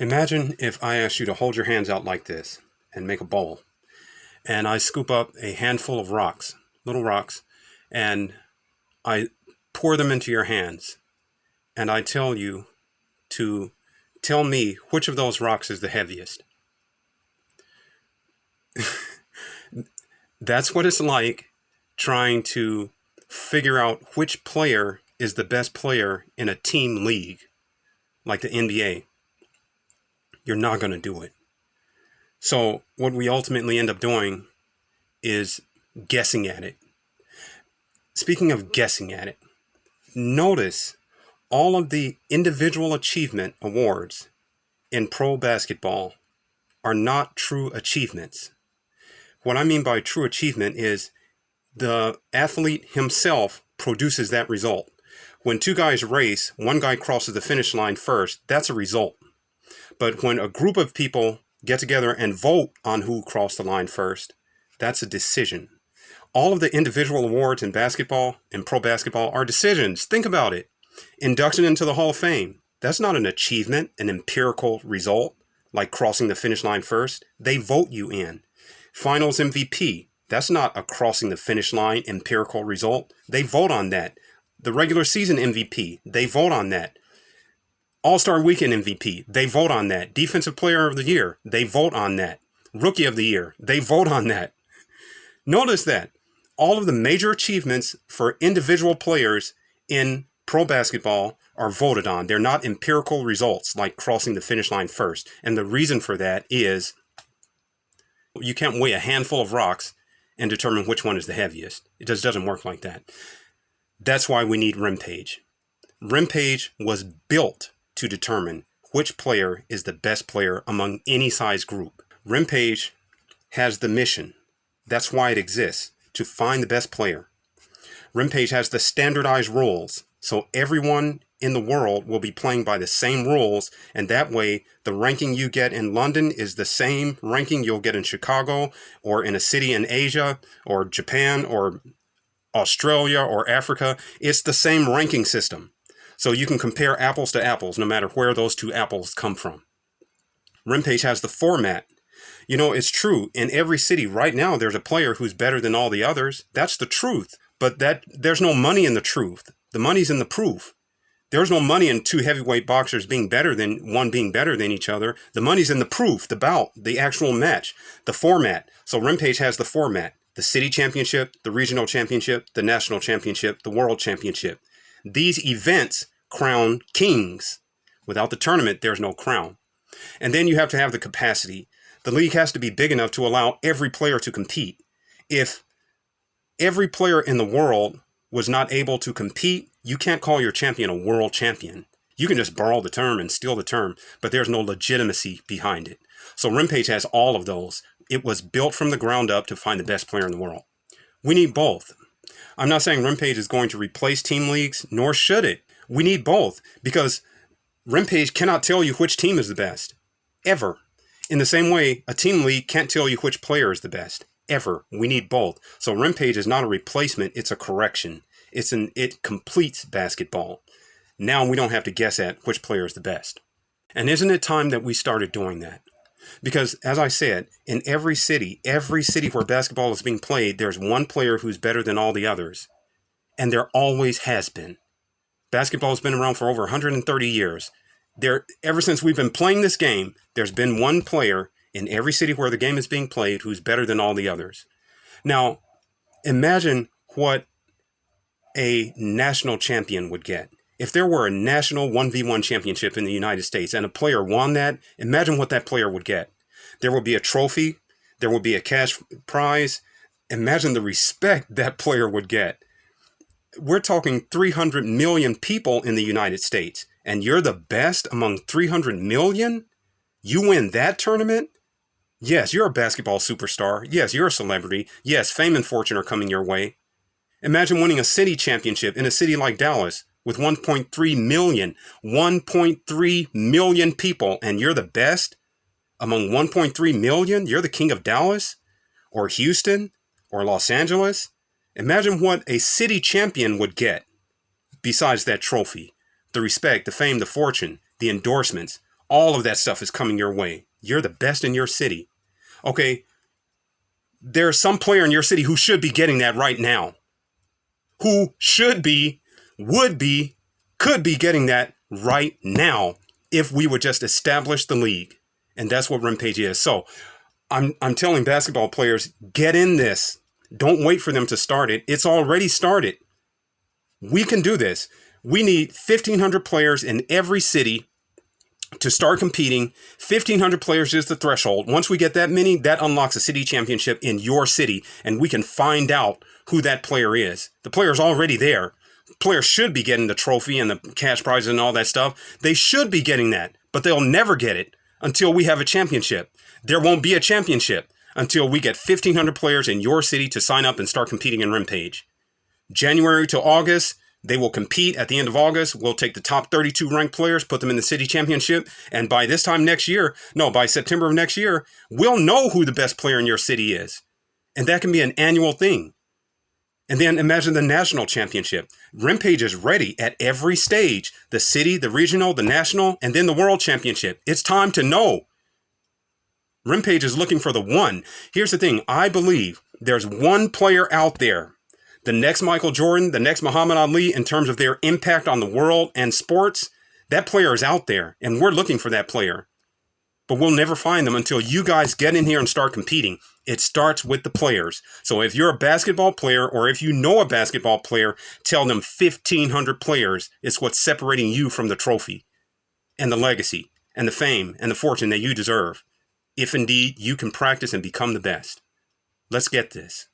Imagine if I asked you to hold your hands out like this and make a bowl, and I scoop up a handful of rocks, little rocks, and I pour them into your hands, and I tell you to tell me which of those rocks is the heaviest. That's what it's like trying to figure out which player is the best player in a team league, like the NBA. You're not going to do it. So what we ultimately end up doing is guessing at it. Speaking of guessing at it, notice all of the individual achievement awards in pro basketball are not true achievements. What I mean by true achievement is the athlete himself produces that result. When two guys race, one guy crosses the finish line first, that's a result. But when a group of people get together and vote on who crossed the line first, that's a decision. All of the individual awards in basketball and pro basketball are decisions. Think about it. Induction into the Hall of Fame, that's not an achievement, an empirical result, like crossing the finish line first. They vote you in. Finals MVP, that's not a crossing the finish line empirical result. They vote on that. The regular season MVP, they vote on that. All-Star Weekend MVP, they vote on that. Defensive Player of the Year, they vote on that. Rookie of the Year, they vote on that. Notice that all of the major achievements for individual players in pro basketball are voted on. They're not empirical results like crossing the finish line first. And the reason for that is you can't weigh a handful of rocks and determine which one is the heaviest. It just doesn't work like that. That's why we need Rimpage. Rimpage was built to determine which player is the best player among any size group. Rimpage has the mission. That's why it exists, to find the best player. Rimpage has the standardized rules, so everyone in the world will be playing by the same rules, and that way the ranking you get in London is the same ranking you'll get in Chicago or in a city in Asia or Japan or Australia or Africa. It's the same ranking system. So you can compare apples to apples no matter where those two apples come from. Rimpage has the format. You know, it's true. In every city right now, there's a player who's better than all the others. That's the truth. But there's no money in the truth. The money's in the proof. There's no money in two heavyweight boxers being better than each other. The money's in the proof, the bout, the actual match, the format. So Rimpage has the format: the city championship, the regional championship, the national championship, the world championship. These events crown kings. Without the tournament, there's no crown. And then you have to have the capacity. The league has to be big enough to allow every player to compete. If every player in the world was not able to compete, you can't call your champion a world champion. You can just borrow the term and steal the term, but there's no legitimacy behind it. So Rimpage has all of those. It was built from the ground up to find the best player in the world. We need both. I'm not saying Rimpage is going to replace team leagues, nor should it. We need both, because Rimpage cannot tell you which team is the best, ever. In the same way, a team league can't tell you which player is the best, ever. We need both. So Rimpage is not a replacement, it's a correction. It completes basketball. Now we don't have to guess at which player is the best. And isn't it time that we started doing that? Because, as I said, in every city where basketball is being played, there's one player who's better than all the others. And there always has been. Basketball has been around for over 130 years. Ever since we've been playing this game, there's been one player in every city where the game is being played who's better than all the others. Now, imagine what a national champion would get. If there were a national 1v1 championship in the United States and a player won that, imagine what that player would get. There would be a trophy. There would be a cash prize. Imagine the respect that player would get. We're talking 300 million people in the United States, and you're the best among 300 million? You win that tournament? Yes, you're a basketball superstar. Yes, you're a celebrity. Yes, fame and fortune are coming your way. Imagine winning a city championship in a city like Dallas with 1.3 million. 1.3 million people, and you're the best among 1.3 million? You're the king of Dallas? Or Houston? Or Los Angeles? Imagine what a city champion would get besides that trophy. The respect, the fame, the fortune, the endorsements, All of that stuff is coming your way. You're the best in your city. Okay, there's some player in your city who should be getting that right now. Who should be, would be, could be getting that right now if we would just establish the league. And that's what Rimpage is. So I'm telling basketball players, get in this. Don't wait for them to start it. It's already started. We can do this. We need 1,500 players in every city to start competing. 1,500 players is the threshold. Once we get that many, that unlocks a city championship in your city, and we can find out who that player is. The player's already there. Players should be getting the trophy and the cash prizes and all that stuff. They should be getting that, but they'll never get it until we have a championship. There won't be a championship until we get 1,500 players in your city to sign up and start competing in Rimpage. January to August, they will compete. At the end of August, we'll take the top 32 ranked players, put them in the city championship. And by this time next year, by September of next year, we'll know who the best player in your city is. And that can be an annual thing. And then imagine the national championship. Rimpage is ready at every stage. The city, the regional, the national, and then the world championship. It's time to know. Rimpage is looking for the one. Here's the thing. I believe there's one player out there, the next Michael Jordan, the next Muhammad Ali, in terms of their impact on the world and sports. That player is out there, and we're looking for that player. But we'll never find them until you guys get in here and start competing. It starts with the players. So if you're a basketball player, or if you know a basketball player, tell them 1,500 players is what's separating you from the trophy and the legacy and the fame and the fortune that you deserve, if indeed you can practice and become the best. Let's get this.